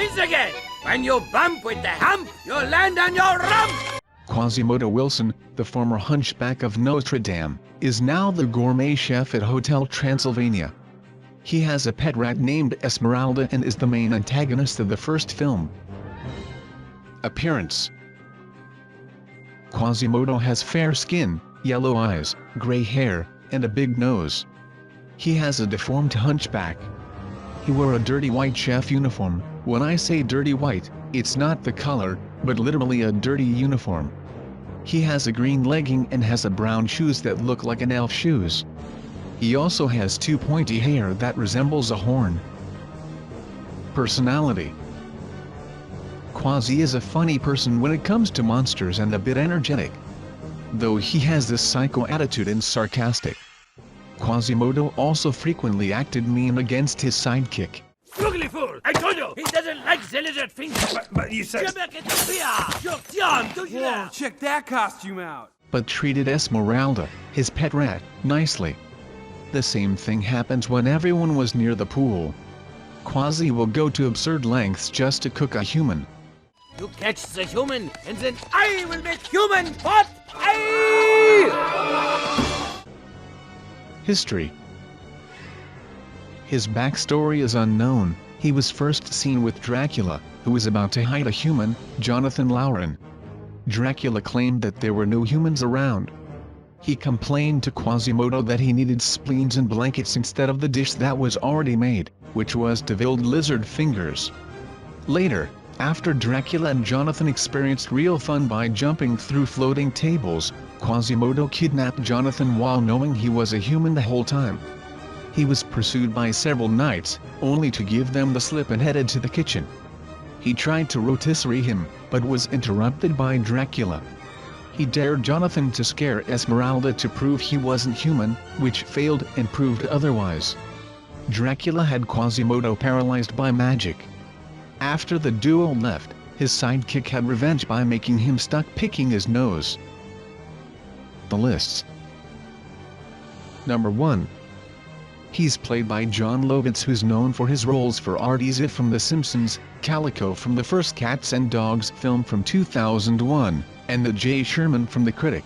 wins again. When you bump with the hump, you land on your rump. Quasimodo Wilson, the former hunchback of Notre Dame, is now the gourmet chef at Hotel Transylvania. He has a pet rat named Esmeralda and is the main antagonist of the first film. Appearance: Quasimodo has fair skin, yellow eyes, gray hair, and a big nose. He has a deformed hunchback. He wore a dirty white chef uniform. When I say dirty white, it's not the color, but literally a dirty uniform. He has a green legging and has a brown shoes that look like an elf shoes. He also has two pointy hair that resembles a horn. Personality: Quasi is a funny person when it comes to monsters and a bit energetic. Though he has this psycho attitude and sarcastic. Quasimodo also frequently acted mean against his sidekick. Ugly fool! I told you, he doesn't like the lizard fingers. But you said... Whoa, check that costume out! But treated Esmeralda, his pet rat, nicely. The same thing happens when everyone was near the pool. Quasi will go to absurd lengths just to cook a human. You catch the human, and then I will make human what? I... History: His backstory is unknown. He was first seen with Dracula, who was about to hide a human, Jonathan Lauren. Dracula claimed that there were no humans around. He complained to Quasimodo that he needed spleens and blankets instead of the dish that was already made, which was deviled lizard fingers. Later, after Dracula and Jonathan experienced real fun by jumping through floating tables, Quasimodo kidnapped Jonathan while knowing he was a human the whole time. He was pursued by several knights, only to give them the slip and headed to the kitchen. He tried to rotisserie him, but was interrupted by Dracula. He dared Jonathan to scare Esmeralda to prove he wasn't human, which failed and proved otherwise. Dracula had Quasimodo paralyzed by magic. After the duo left, his sidekick had revenge by making him stuck picking his nose. The lists. Number 1. He's played by John Lovitz, who's known for his roles for Artie Ziff from The Simpsons, Calico from the first Cats and Dogs film from 2001, and the Jay Sherman from The Critic.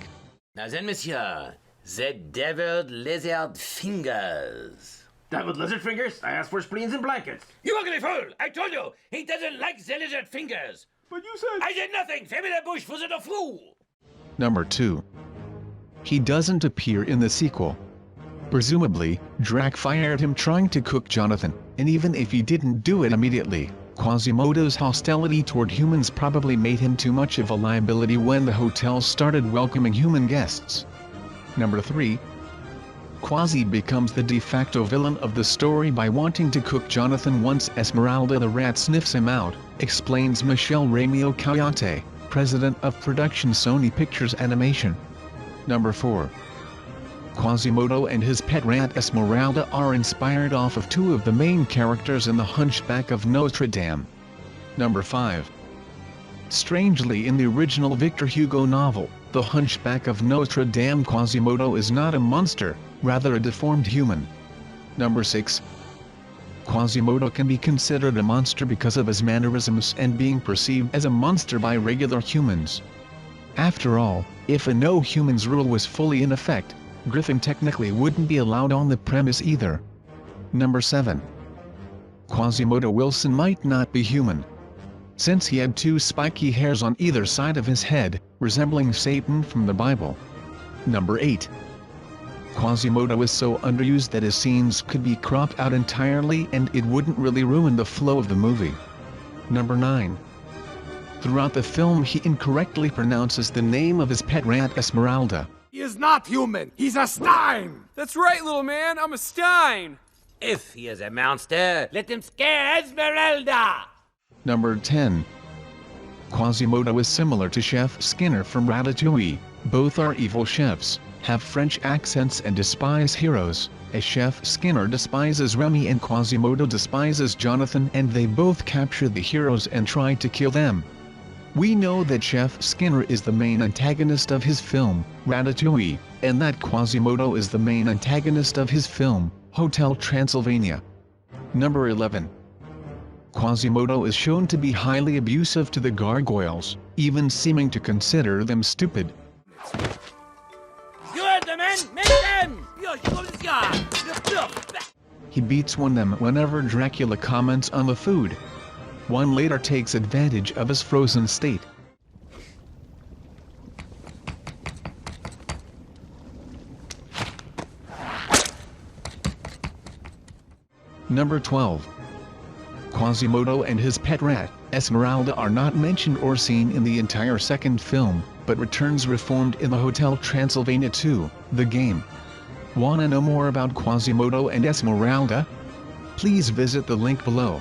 Now then, monsieur, the deviled lizard fingers. Deviled lizard fingers? I asked for spleens and blankets. You ugly fool! I told you, he doesn't like the lizard fingers. But you said... I did nothing! Fais la bouche, vous êtes un fou! Number 2. He doesn't appear in the sequel. Presumably, Drac fired him trying to cook Jonathan, and even if he didn't do it immediately, Quasimodo's hostility toward humans probably made him too much of a liability when the hotel started welcoming human guests. Number 3. Quasi becomes the de facto villain of the story by wanting to cook Jonathan once Esmeralda the rat sniffs him out, explains Michelle Ramio Coyote, president of production Sony Pictures Animation. Number 4. Quasimodo and his pet rat Esmeralda are inspired off of two of the main characters in The Hunchback of Notre Dame. Number 5. Strangely, in the original Victor Hugo novel, The Hunchback of Notre Dame, Quasimodo is not a monster, rather a deformed human. Number 6. Quasimodo can be considered a monster because of his mannerisms and being perceived as a monster by regular humans. After all, if a no humans rule was fully in effect, Griffin technically wouldn't be allowed on the premise either. Number 7. Quasimodo Wilson might not be human, since he had two spiky hairs on either side of his head, resembling Satan from the Bible. Number 8. Quasimodo is so underused that his scenes could be cropped out entirely and it wouldn't really ruin the flow of the movie. Number 9. Throughout the film he incorrectly pronounces the name of his pet rat Esmeralda. He is not human! He's a Stein! That's right, little man, I'm a Stein! If he is a monster, let him scare Esmeralda! Number 10. Quasimodo is similar to Chef Skinner from Ratatouille. Both are evil chefs, have French accents and despise heroes, as Chef Skinner despises Remy and Quasimodo despises Jonathan, and they both capture the heroes and try to kill them. We know that Chef Skinner is the main antagonist of his film, Ratatouille, and that Quasimodo is the main antagonist of his film, Hotel Transylvania. Number 11. Quasimodo is shown to be highly abusive to the gargoyles, even seeming to consider them stupid. You heard the men! Make them! He beats them whenever Dracula comments on the food. One later takes advantage of his frozen state. Number 12. Quasimodo and his pet rat, Esmeralda, are not mentioned or seen in the entire second film, but returns reformed in the Hotel Transylvania 2, the game. Wanna know more about Quasimodo and Esmeralda? Please visit the link below.